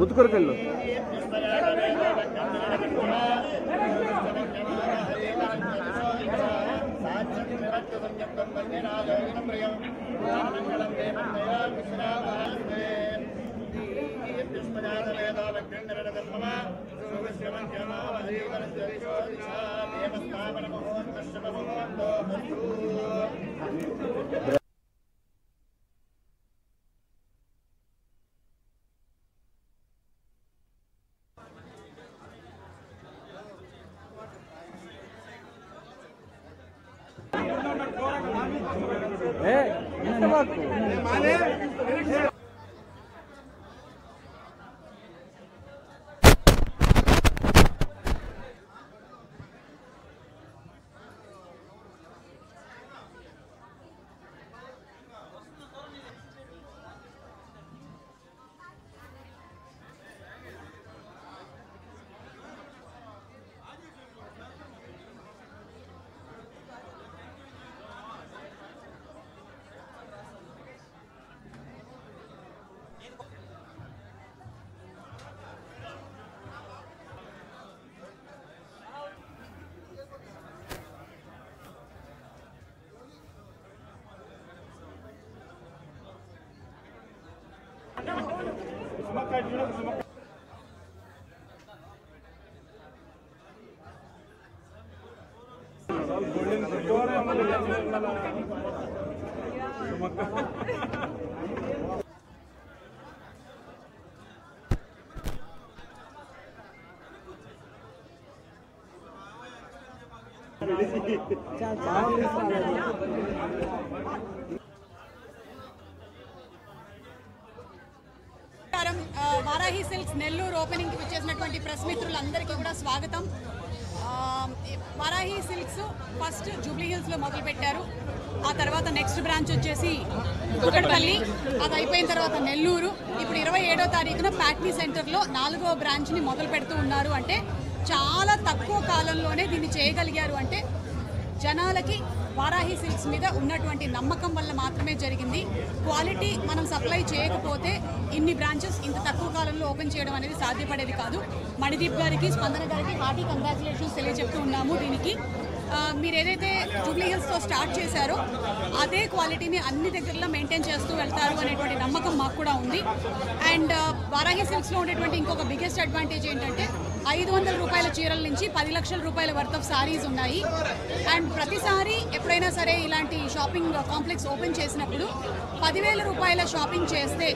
ముత్తుకొరకల్లో Varahi silks Nellore opening కి వచ్చేసినటువంటి press మిత్రులందరికీ కూడా స్వాగతం. Varahi silks first Jubilee hills లో మొదలు పెట్టారు. ఆ తర్వాత నెక్స్ట్ బ్రాంచ్ వచ్చేసి కుకట్పల్లి, అది అయిపోయిన తర్వాత నెల్లూరు. ఇప్పుడు 27వ తారీఖున ప్యాట్నీ సెంటర్ లో 4వ బ్రాంచ్ ని మొదలు పెడుతూ ఉన్నారు. అంటే చాలా తక్కువ కాలంలోనే దీన్ని చేయగలిగారు. అంటే జనాలకి వారాహి సిల్క్స్ మీద ఉన్నటువంటి నమ్మకం వల్ల మాత్రమే జరిగింది. క్వాలిటీ మనం సప్లై చేయకపోతే ఇన్ని బ్రాంచెస్ ఇంత తక్కువ కాలంలో ఓపెన్ చేయడం అనేది సాధ్యపడేది కాదు. మణిదీప్ గారికి, స్పందన గారికి హార్టీ కంగ్రాచులేషన్స్ తెలియజెప్తూ ఉన్నాము. దీనికి మీరు ఏదైతే జూబ్లీ హిల్స్తో స్టార్ట్ చేశారో అదే క్వాలిటీని అన్ని దగ్గరలో మెయింటైన్ చేస్తూ వెళ్తారు అనేటువంటి నమ్మకం మాకు కూడా ఉంది. అండ్ వారాహి సిల్క్స్లో ఉండేటువంటి ఇంకొక బిగ్గెస్ట్ అడ్వాంటేజ్ ఏంటంటే 500 రూపాయల చీరల నుంచి 10 లక్షల రూపాయల వర్త్ ఆఫ్ సారీస్ ఉన్నాయి. అండ్ ప్రతిసారి ఎప్పుడైనా సరే ఇలాంటి షాపింగ్ కాంప్లెక్స్ ఓపెన్ చేసినప్పుడు 10,000 రూపాయల షాపింగ్ చేస్తే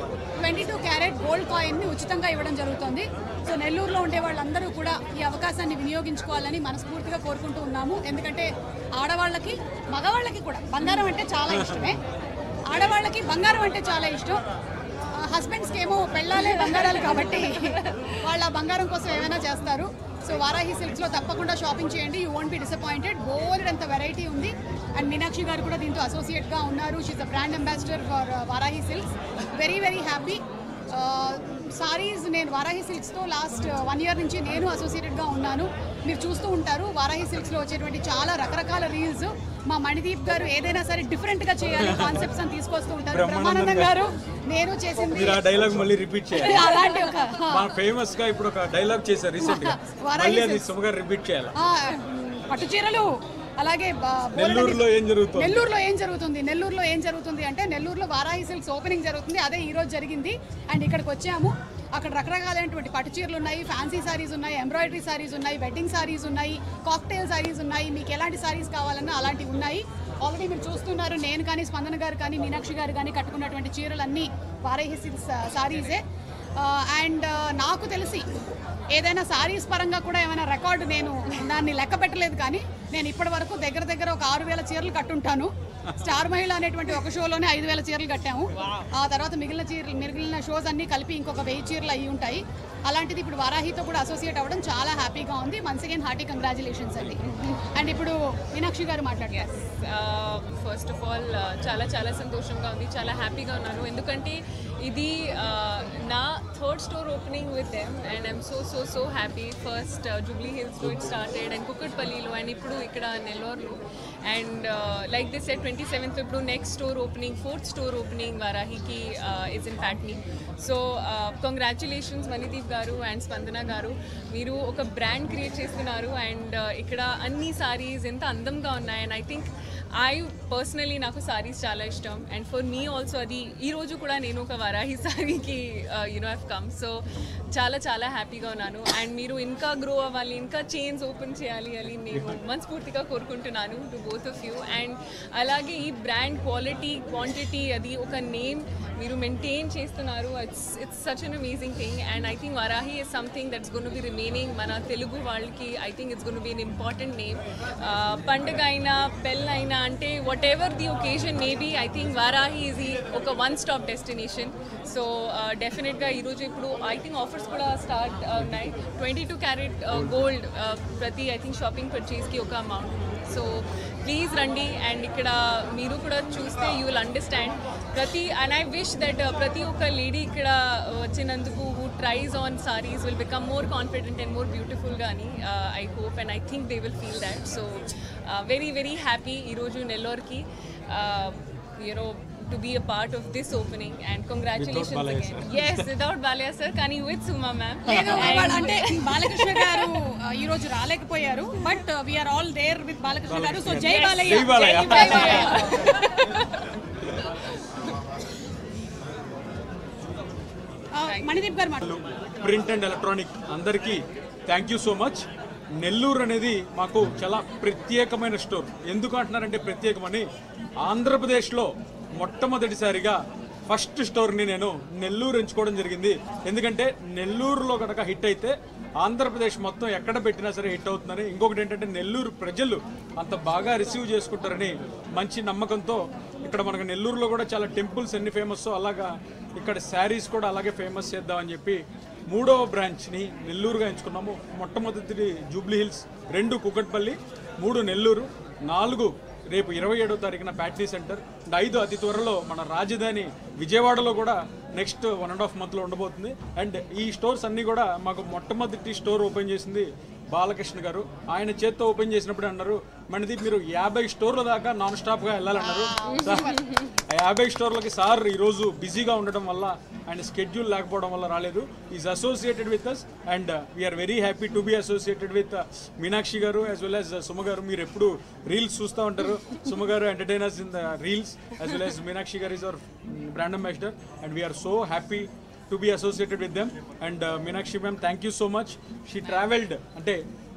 22 క్యారెట్ గోల్డ్ కాయిన్ని ఉచితంగా ఇవ్వడం జరుగుతుంది. సో నెల్లూరులో ఉండే వాళ్ళందరూ కూడా ఈ అవకాశాన్ని వినియోగించుకోవాలని మనస్ఫూర్తిగా కోరుకుంటూ ఉన్నాము. ఎందుకంటే ఆడవాళ్ళకి, మగవాళ్ళకి కూడా బంగారం అంటే చాలా ఇష్టమే. ఆడవాళ్ళకి బంగారం అంటే చాలా ఇష్టం. హస్బెండ్స్కి ఏమో పెళ్ళాలే బంగారాలు కాబట్టి వాళ్ళ బంగారం కోసం ఏమైనా చేస్తారు. సో వారాహి సిల్క్స్లో తప్పకుండా షాపింగ్ చేయండి. You won't be disappointed. బోల్డ్ అంత వెరైటీ ఉంది. అండ్ మీనాక్షి గారు కూడా దీంతో అసోసియేట్గా ఉన్నారు. She's the brand ambassador for Varahi silks. Very very happy. Saris నేను వారాహి సిల్క్స్తో లాస్ట్ 1 ఇయర్ నుంచి నేను అసోసియేటెడ్గా ఉన్నాను. మీరు చూస్తూ ఉంటారు వారాహి సిల్క్స్లో వచ్చేటువంటి చాలా రకరకాల రీల్స్. మా మణిదీప్ గారు ఏదైనా సరే డిఫరెంట్గా చేయాలి కాన్సెప్ట్స్ అని తీసుకొస్తూ ఉంటారు. బ్రహ్మానందం గారు నేను చేసింది డైలాగ్ మళ్ళీ రిపీట్ చేయాలి. అలాంటి ఒక ఫేమస్ గా ఇప్పుడు ఒక డైలాగ్ చేశారు రీసెంట్ గా, మళ్ళీ అది సుమగా రిపీట్ చేయాలి. పట్టు చీరలు అలాగే నెల్లూరులో ఏం జరుగుతుంది, నెల్లూరులో ఏం జరుగుతుంది అంటే నెల్లూరులో వారాహి సిల్క్స్ ఓపెనింగ్ జరుగుతుంది. అదే ఈ రోజు జరిగింది. అండ్ ఇక్కడికి వచ్చాము. అక్కడ రకరకాలైనటువంటి పట్టు చీరలు ఉన్నాయి, ఫ్యాన్సీ సారీస్ ఉన్నాయి, ఎంబ్రాయిడరీ సారీస్ ఉన్నాయి, వెడ్డింగ్ సారీస్ ఉన్నాయి, కాక్టైల్ సారీస్ ఉన్నాయి. మీకు ఎలాంటి సారీస్ కావాలన్నా అలాంటివి ఉన్నాయి. ఆల్రెడీ మీరు చూస్తున్నారు, నేను కానీ స్పందన గారు కానీ మీనాక్షి గారు కానీ కట్టుకున్నటువంటి చీరలన్నీ వారాహి సిల్క్స్ సారీసే. అండ్ నాకు తెలిసి ఏదైనా సారీస్ పరంగా కూడా ఏమైనా రికార్డు నేను దాన్ని లెక్క పెట్టలేదు, కానీ నేను ఇప్పటి వరకు దగ్గర ఒక 6,000 చీరలు కట్టుంటాను. స్టార్ మహిళ అనేటువంటి ఒక షోలోనే 5,000 చీరలు కట్టాము. ఆ తర్వాత మిగిలిన షోస్ అన్నీ కలిపి ఇంకొక 1000 చీరలు అయ్యి ఉంటాయి. అలాంటిది ఇప్పుడు వారాహితో కూడా అసోసియేట్ అవ్వడం చాలా హ్యాపీగా ఉంది. వన్స్ అగైన్ హార్టీ కంగ్రాచులేషన్స్ అండి. అండ్ ఇప్పుడు మీనాక్షి గారు మాట్లాడారు. ఫస్ట్ ఆఫ్ ఆల్ చాలా సంతోషంగా ఉంది, చాలా హ్యాపీగా ఉన్నాను. ఎందుకంటే ఇది నా third store opening with them and I'm so happy. First Jubilee హిల్స్లో ఇట్ స్టార్టెడ్ అండ్ కుక్కట్పల్లిలో అండ్ ఇప్పుడు ఇక్కడ నెల్లూరులో. And like this set 27th ఇప్పుడు next store opening, fourth store opening వారాహికి is in Patny. So congratulations Manideep garu and స్పందన గారు, మీరు ఒక బ్రాండ్ క్రియేట్ చేస్తున్నారు. అండ్ ఇక్కడ అన్ని సారీస్ ఎంత అందంగా ఉన్నాయి. అండ్ ఐ థింక్ పర్సనలీ నాకు సారీస్ చాలా ఇష్టం. అండ్ ఫర్ మీ ఆల్సో అది ఈరోజు కూడా నేను ఒక వారాహి సారీకి హ్యావ్ కమ్. సో చాలా హ్యాపీగా ఉన్నాను. అండ్ మీరు ఇంకా గ్రో అవ్వాలి, ఇంకా చైన్స్ ఓపెన్ చేయాలి అని నేను మనస్ఫూర్తిగా కోరుకుంటున్నాను to both of you. And అలాగే ఈ బ్రాండ్ క్వాలిటీ, క్వాంటిటీ, అది ఒక నేమ్ మీరు మెయింటైన్ చేస్తున్నారు. It's such an amazing thing. And I think Varahi is something that's gonna be remaining. మన తెలుగు వాళ్ళకి I think it's gonna be an important name. పండుగ అయినా పెళ్ళైనా అంటే whatever the occasion maybe, I think Varahi is ఒక one stop destination. So డెఫినెట్గా ఈరోజు ఇప్పుడు ఐ థింక్ ఆఫర్స్ కూడా స్టార్ట్ ఉన్నాయి. 22 క్యారెట్ గోల్డ్ ప్రతి ఐ థింక్ షాపింగ్ పర్చేస్కి ఒక అమౌంట్. సో ప్లీజ్ రండి అండ్ ఇక్కడ మీరు కూడా చూస్తే you will understand and I wish that ప్రతి ఒక్క లేడీ ఇక్కడ వచ్చినందుకు who tries on saris will become more confident and more బ్యూటిఫుల్గా అని I hope and I think they will feel that. So very happy ఈరోజు నెల్లూరుకి to be a part of this opening and congratulations again. Yes, without Balya sir, kani with Suma ma'am. అంటే బాలకృష్ణ గారు ఈ రోజు రాలేకపోయారు, but we are all there with Balakrishna garu. So Jai Balayya. Manideep garu print and electronic అందరికీ thank you so much. Nellore అనేది మాకు చాలా ప్రత్యేకమైన స్టోర్. ఎందుకు అంటున్నారంటే ప్రత్యేకమని, ఆంధ్రప్రదేశ్లో మొట్టమొదటిసారిగా ఫస్ట్ స్టోర్ని నేను నెల్లూరు ఎంచుకోవడం జరిగింది. ఎందుకంటే నెల్లూరులో కనుక హిట్ అయితే ఆంధ్రప్రదేశ్ మొత్తం ఎక్కడ పెట్టినా సరే హిట్ అవుతుందని. ఇంకొకటి ఏంటంటే నెల్లూరు ప్రజలు అంత బాగా రిసీవ్ చేసుకుంటారని మంచి నమ్మకంతో ఇక్కడ మనకు నెల్లూరులో కూడా చాలా టెంపుల్స్ ఎన్ని ఫేమస్, అలాగా ఇక్కడ శారీస్ కూడా అలాగే ఫేమస్ చేద్దామని చెప్పి 3వ బ్రాంచ్ని నెల్లూరుగా ఎంచుకున్నాము. మొట్టమొదటిది జూబ్లీ హిల్స్, 2 కుకట్పల్లి, 3 నెల్లూరు, 4 రేపు 27వ తారీఖున ప్యాట్నీ సెంటర్, 5 అతి త్వరలో మన రాజధాని విజయవాడలో కూడా నెక్స్ట్ 1.5 monthలో ఉండబోతుంది. అండ్ ఈ స్టోర్స్ అన్నీ కూడా మాకు మొట్టమొదటి స్టోర్ ఓపెన్ చేసింది బాలకృష్ణ గారు. ఆయన చేత్తో ఓపెన్ చేసినప్పుడు అన్నారు, మణిదీప్ మీరు 50 స్టోర్ల దాకా నాన్ స్టాప్గా వెళ్ళాలన్నారు. 50 స్టోర్లకి సార్ ఈరోజు బిజీగా ఉండడం వల్ల, ఆయన స్కెడ్యూల్ లేకపోవడం వల్ల రాలేదు. Is associated with us and we are very happy to be associated with Meenakshi garu as well as Suma గారు. మీరు ఎప్పుడు రీల్స్ చూస్తూ ఉంటారు. Suma garu entertainers in the reels as well as Meenakshi garu is our brand ambassador and we're so happy to be associated with them. And Meenakshi ma'am, thank you so much. She travelled అంటే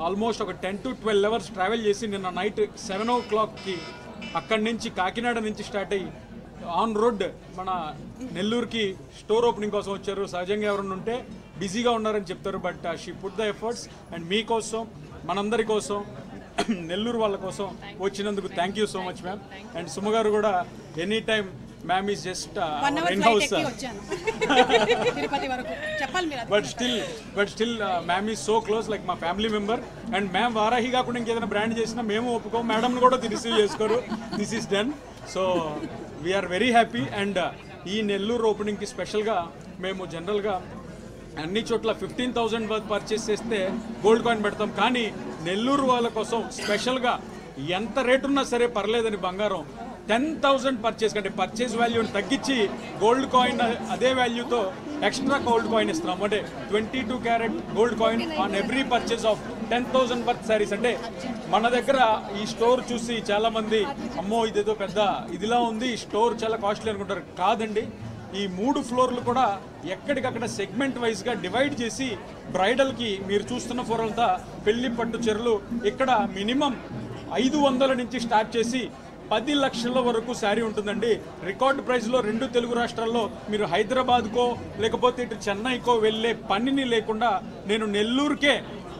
almost ఒక 10 to 12 hours travel చేసి నిన్న night 7 o'clockకి అక్కడి నుంచి కాకినాడ నుంచి start అయ్యి on road మన నెల్లూరుకి స్టోర్ ఓపెనింగ్ కోసం వచ్చారు. సహజంగా ఎవరైనా ఉంటే బిజీగా ఉన్నారని చెప్తారు, but she put the efforts and మీకోసం మనందరి కోసం నెల్లూరు వాళ్ళ కోసం వచ్చినందుకు thank you so much ma'am. And Suma garu కూడా any time ma'am is just in house, but still ma'am is so close like మా family member. And ma'am Varahi కాకుండా ఇంకేదైనా బ్రాండ్ చేసినా మేము ఒప్పుకోం, మేడంను కూడా రిసీవ్ చేసుకోరు. This is done. So we are very happy. And ఈ నెల్లూరు ఓపెనింగ్కి స్పెషల్గా మేము జనరల్గా అన్ని చోట్ల 15,000 వర్త్ పర్చేస్ చేస్తే గోల్డ్ కాయిన్ పెడతాం, కానీ నెల్లూరు వాళ్ళ కోసం స్పెషల్గా ఎంత రేటు ఉన్నా సరే పర్లేదని బంగారం 10,000 పర్చేస్ కంటే పర్చేస్ వాల్యూని తగ్గించి గోల్డ్ కాయిన్ అదే వాల్యూతో ఎక్స్ట్రా గోల్డ్ కాయిన్ ఇస్తున్నాం. అంటే 22 carat gold coin on every purchase of 10,000 worth saris. అంటే మన దగ్గర ఈ స్టోర్ చూసి చాలామంది అమ్మో ఇదేదో పెద్ద ఇదిలా ఉంది, స్టోర్ చాలా కాస్ట్లీ అనుకుంటారు. కాదండి, ఈ 3 ఫ్లోర్లు కూడా ఎక్కడికక్కడ సెగ్మెంట్ వైజ్గా డివైడ్ చేసి బ్రైడల్కి మీరు చూస్తున్న ఫ్లోర్ అంతా పెళ్లి పట్టు చీరలు ఇక్కడ మినిమం 500 నుంచి స్టార్ట్ చేసి 10 లక్షల వరకు శారీ ఉంటుందండి. రికార్డ్ ప్రైస్లో 2 తెలుగు రాష్ట్రాల్లో మీరు హైదరాబాద్కో లేకపోతే ఇటు చెన్నైకో వెళ్ళే పనిని లేకుండా నేను నెల్లూరుకే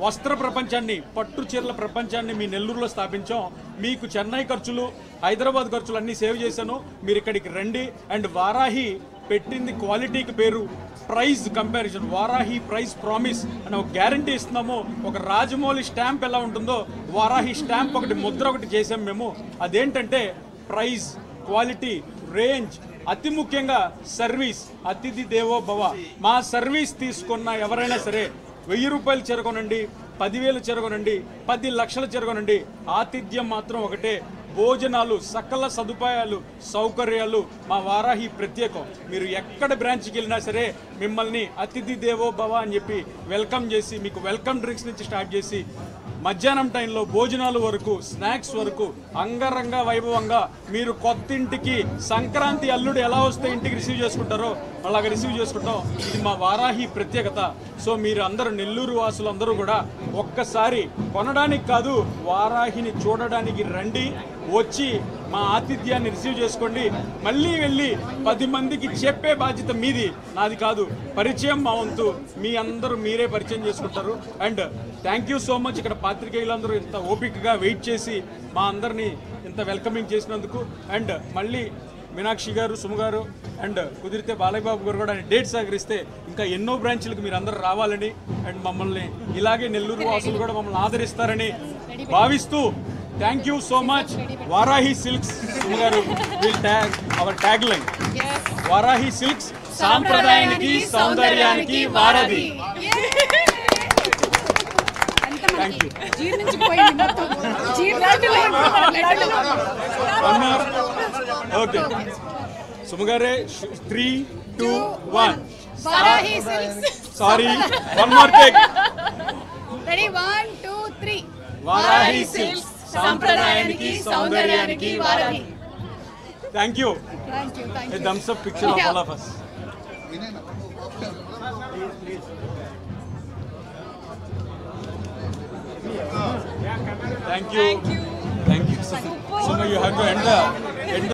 వస్త్ర ప్రపంచాన్ని, పట్టు చీరల ప్రపంచాన్ని మీ నెల్లూరులో స్థాపించాం. మీకు చెన్నై ఖర్చులు, హైదరాబాద్ ఖర్చులు అన్నీ సేవ్ చేశాను. మీరు ఇక్కడికి రండి. అండ్ వారాహి పెట్టింది క్వాలిటీకి పేరు, price comparison, Varahi price promise అని ఒక గ్యారంటీ ఇస్తున్నాము. ఒక రాజమౌళి స్టాంప్ ఎలా ఉంటుందో వారాహి స్టాంప్ ఒకటి ముద్ర ఒకటి చేసాం మేము. అదేంటంటే ప్రైస్, క్వాలిటీ, రేంజ్ అతి ముఖ్యంగా సర్వీస్, అతిథి దేవో భవ. మా సర్వీస్ తీసుకున్న ఎవరైనా సరే 1000 రూపాయలు చెరగొనండి, 10,000 చెరగొనండి, 10 లక్షలు చెరగొనండి, ఆతిథ్యం మాత్రం ఒకటే. భోజనాలు, సకల సదుపాయాలు, సౌకర్యాలు మా వారాహి ప్రత్యేకం. మీరు ఎక్కడ బ్రాంచ్కి వెళ్ళినా సరే మిమ్మల్ని అతిథి దేవో భవ అని చెప్పి వెల్కమ్ చేసి, మీకు వెల్కమ్ డ్రింక్స్ నుంచి స్టార్ట్ చేసి మధ్యాహ్నం టైంలో భోజనాలు వరకు, స్నాక్స్ వరకు అంగరంగ వైభవంగా మీరు కొత్త ఇంటికి సంక్రాంతి అల్లుడు ఎలా వస్తే ఇంటికి రిసీవ్ చేసుకుంటారో అలాగ రిసీవ్ చేసుకుంటాం. ఇది మా వారాహి ప్రత్యేకత. సో మీరు అందరూ, నెల్లూరు వాసులు అందరూ కూడా ఒక్కసారి కొనడానికి కాదు, వారాహిని చూడడానికి రండి. వచ్చి మా ఆతిథ్యాన్ని రిసీవ్ చేసుకోండి. మళ్ళీ వెళ్ళి 10 మందికి చెప్పే బాధ్యత మీది, నాది కాదు. పరిచయం మా వంతు, మీ అందరూ మీరే పరిచయం చేసుకుంటారు. And thank you so much. ఇక్కడ పాత్రికేయులందరూ ఇంత ఓపికగా వెయిట్ చేసి మా అందరినీ ఇంత వెల్కమింగ్ చేసినందుకు. అండ్ మళ్ళీ మీనాక్షి గారు, సుమ గారు అండ్ కుదిరితే బాలయ్య బాబు గారు కూడా డేట్ సహకరిస్తే ఇంకా ఎన్నో బ్రాంచ్లకు మీరు అందరూ రావాలని అండ్ మమ్మల్ని ఇలాగే నెల్లూరు వాసులు కూడా మమ్మల్ని ఆదరిస్తారని భావిస్తూ thank you so much. Varahi silks, Suma garu will tag our tag line. Varahi silks, సాంప్రదాయానికి సౌందర్యానికి వారధి. Thank you. ఓకే సుమగారే, 3, 2, 1. Sorry, one more take. Ready, 1, 2, 3. Varahi silks, సాంప్రదాయానికి సౌందర్యానికి వారధి. Thank you. A thumbs up picture of all of us. Thank you. Thank you. So you have to end